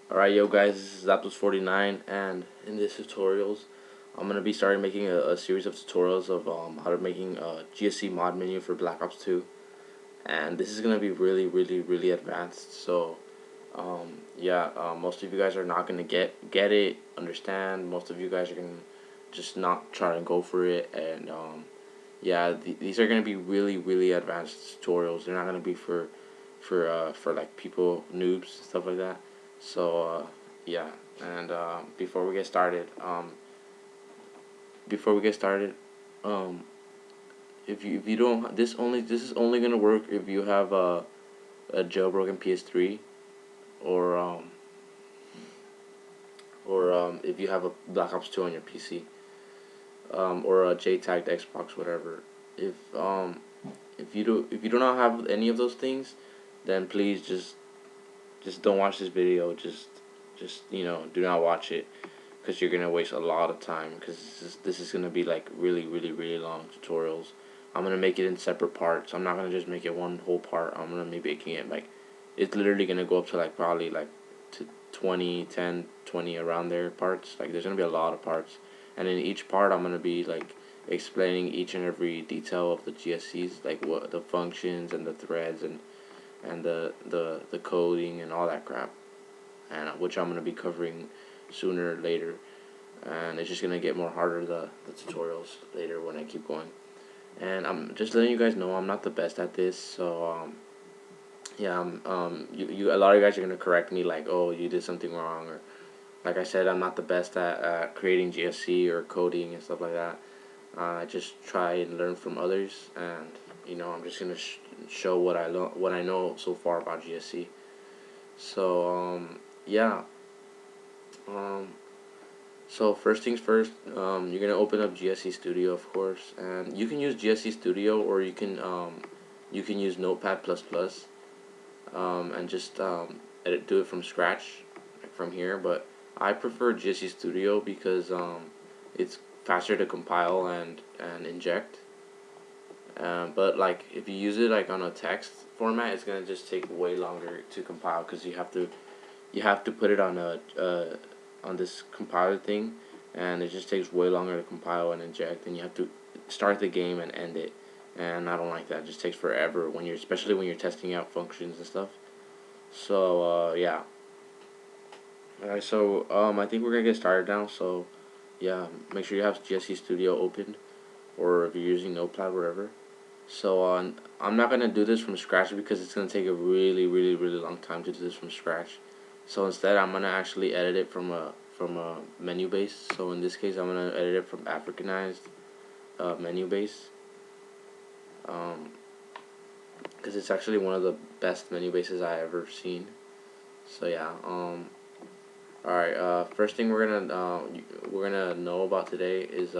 Alright, yo guys, this is Zapdos49, and in this tutorials, I'm gonna be starting making a series of tutorials of how to making a GSC mod menu for Black Ops 2, and this is gonna be really advanced. So, yeah, most of you guys are not gonna get it, understand. Most of you guys are gonna just not try and go for it, and yeah, these are gonna be really advanced tutorials. They're not gonna be for like people noobs, stuff like that. So yeah, and before we get started, um, if you don't, this is only gonna work if you have a jailbroken PS3, or if you have a Black Ops 2 on your PC, or a JTAG'd Xbox, whatever. If um if you do not have any of those things, then please just don't watch this video. Just do not watch it, because you're gonna waste a lot of time, because this is gonna be like really long tutorials. I'm gonna make it in separate parts. I'm not gonna just make it one whole part. I'm gonna be making it like, it's literally gonna go up to like probably like to 20, 10, 20 around there parts. Like there's gonna be a lot of parts, and in each part I'm gonna be like explaining each and every detail of the GSCs, like what the functions and the threads and the coding and all that crap, and which I'm gonna be covering sooner or later. And it's just gonna get more harder, the tutorials later when I keep going. And I'm just letting you guys know I'm not the best at this, so yeah, you a lot of you guys are gonna correct me like, oh, you did something wrong, or like I said, I'm not the best at creating GSC or coding and stuff like that. I just try and learn from others, and I'm just gonna show what I know so far about GSC. So yeah, um, so first things first, you're gonna open up GSC Studio, of course, and you can use GSC Studio, or you can use Notepad plus plus, and just do it from scratch, like from here. But I prefer GSC Studio because it's faster to compile and inject. But like if you use it like on a text format, it's gonna just take way longer to compile, because you have to put it on a on this compiler thing, and it just takes way longer to compile and inject, and you have to start the game and end it, and I don't like that. It just takes forever when you're especially when you're testing out functions and stuff. So yeah. Alright, so I think we're gonna get started now. So yeah, make sure you have GSC Studio opened, or if you're using Notepad, whatever. So I'm not gonna do this from scratch, because it's gonna take a really long time to do this from scratch. So instead, I'm gonna actually edit it from a menu base. So in this case, I'm gonna edit it from Africanized menu base, because it's actually one of the best menu bases I ever seen. So yeah, all right. First thing we're gonna know about today is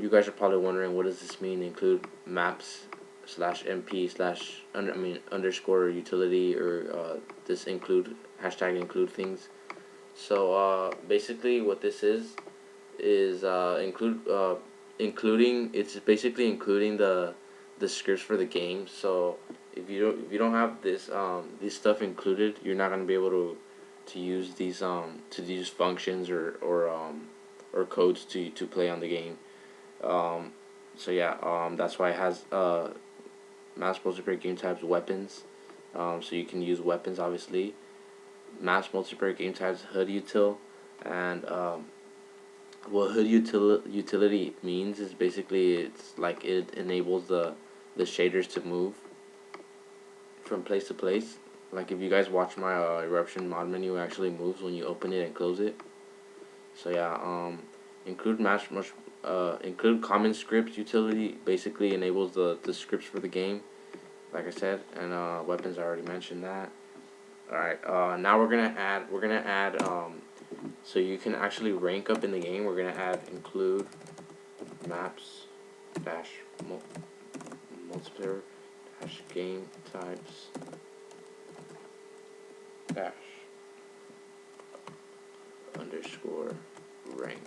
you guys are probably wondering, what does this mean? Include maps slash mp slash underscore utility, or this include hashtag include things. So basically, what this is including. It's basically including the scripts for the game. So if you don't have this stuff included, you're not gonna be able to use these functions, or codes to play on the game. Um, so yeah, that's why it has mass multiplayer game types weapons. So you can use weapons, obviously. Mass multiplayer game types HUD util, and what HUD utility means is basically, it's like it enables the shaders to move from place to place. Like if you guys watch my eruption mod menu, it actually moves when you open it and close it. So yeah, include include common scripts utility basically enables the scripts for the game, like I said, and weapons, I already mentioned that. All right, now we're gonna add so you can actually rank up in the game. We're gonna add include maps dash multiplayer dash game types dash underscore rank.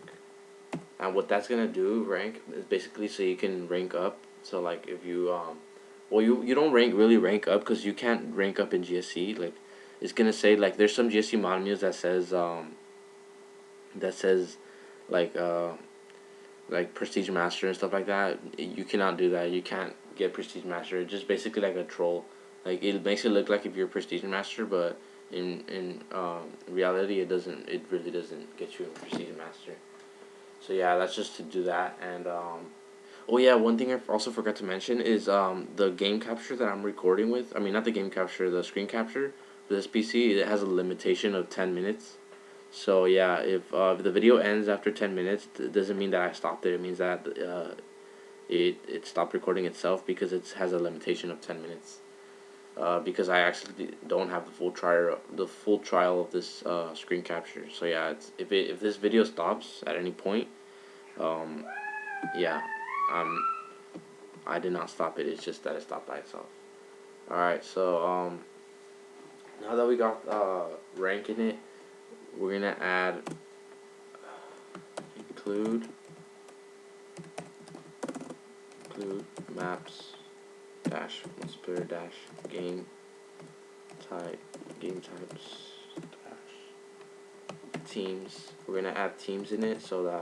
And what that's gonna do, rank, is basically so you can rank up. So like if you well, you don't rank up, because you can't rank up in GSC. Like it's gonna say like there's some GSC mod menus that says like like Prestige Master and stuff like that. You cannot do that. You can't get Prestige Master. It's just basically like a troll. Like it makes it look like if you're Prestige Master, but in reality, it doesn't. It really doesn't get you a Prestige Master. So yeah, that's just to do that. And oh yeah, one thing I also forgot to mention is the game capture that I'm recording with. I mean, not the game capture, the screen capture for this PC. It has a limitation of 10 minutes. So yeah, if the video ends after 10 minutes, it doesn't mean that I stopped it. It means that it stopped recording itself because it has a limitation of 10 minutes. Because I actually don't have the full trial of this screen capture. So yeah, if this video stops at any point, um, yeah, um, I did not stop it. It's just that it stopped by itself. All right, so now that we got rank in it, we're gonna add include maps dash multiplayer dash game types dash teams. We're gonna add teams in it so that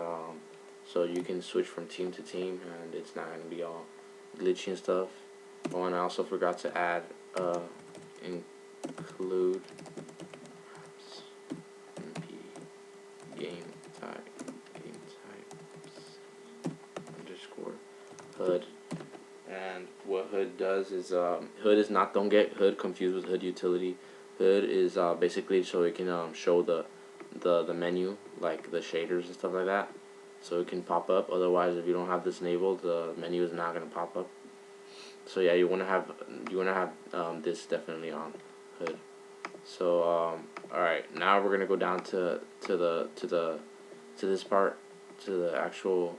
so you can switch from team to team and it's not gonna be all glitchy and stuff. Oh, and I also forgot to add include game types underscore HUD. And what HUD does is HUD is not, don't get HUD confused with HUD utility. HUD is basically so it can show the menu, like the shaders and stuff like that, so it can pop up. Otherwise, if you don't have this enabled, the menu is not gonna pop up. So yeah, you wanna have this definitely on HUD. So all right, now we're gonna go down to this part, to the actual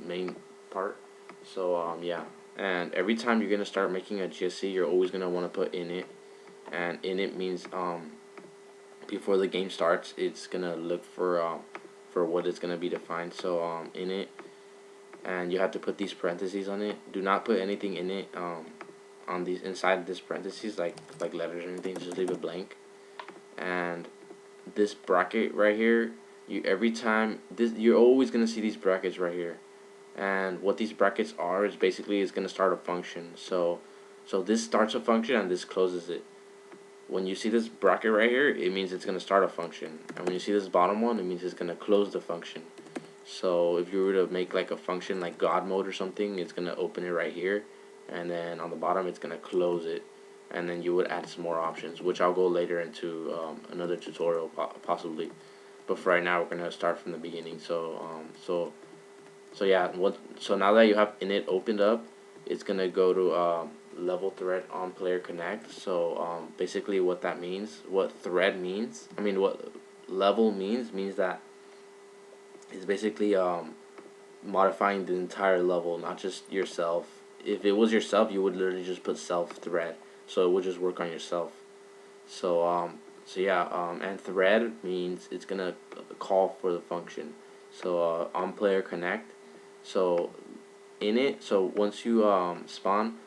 main part. So yeah, and every time you're gonna start making a GSC, you're always gonna want to put init, and init means before the game starts, it's gonna look for what it's gonna be defined. So init, and you have to put these parentheses on it. Do not put anything in it on these inside this parentheses like letters or anything. Just leave it blank. And this bracket right here, every time you're always gonna see these brackets right here. And what these brackets are is basically it's gonna start a function. So this starts a function and this closes it. When you see this bracket right here, it means it's gonna start a function, and when you see this bottom one, it means it's gonna close the function. So if you were to make like a function like God mode or something, it's gonna open it right here, and then on the bottom it's gonna close it, and then you would add some more options, which I'll go later into another tutorial possibly. But for right now, we're gonna start from the beginning. So yeah, so now that you have init opened up, it's gonna go to level thread on player connect. So basically, what that means, what thread means, I mean, what level means that it's basically modifying the entire level, not just yourself. If it was yourself, you would literally just put self thread, so it would just work on yourself. So yeah, and thread means it's gonna call for the function. So on player connect. So in it, so once you spawn,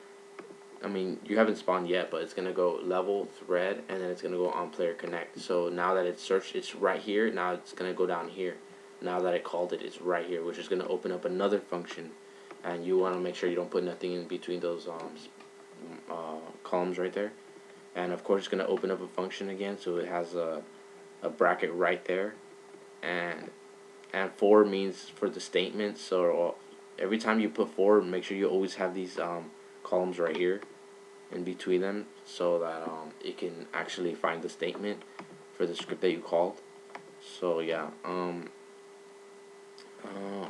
I mean you haven't spawned yet, but it's gonna go level thread, and then it's gonna go on player connect. So now that it's searched, it's right here. Now it's gonna go down here. Now that I called it, it's right here, which is gonna open up another function, and you want to make sure you don't put nothing in between those columns right there. And of course, it's gonna open up a function again, so it has a bracket right there, and for means for the statement. So every time you put for, make sure you always have these columns right here in between them, so that it can actually find the statement for the script that you called. So yeah,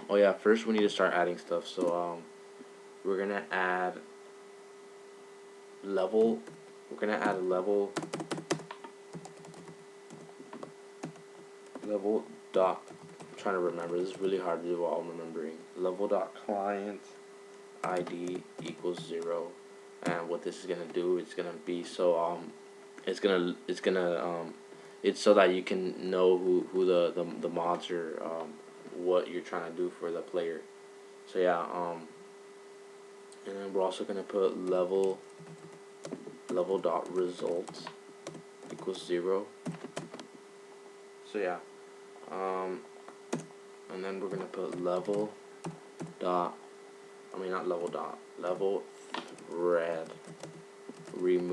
oh yeah, first we need to start adding stuff. So we're gonna add level. We're gonna add a level dot. I'm trying to remember. This is really hard to do while I'm remembering. Level dot client ID equals 0, and what this is gonna do, it's gonna be so it's so that you can know who the mods are, what you're trying to do for the player. So yeah, and then we're also gonna put level dot results, equals 0. So yeah, and then we're gonna put level dot, not level dot, level thread remove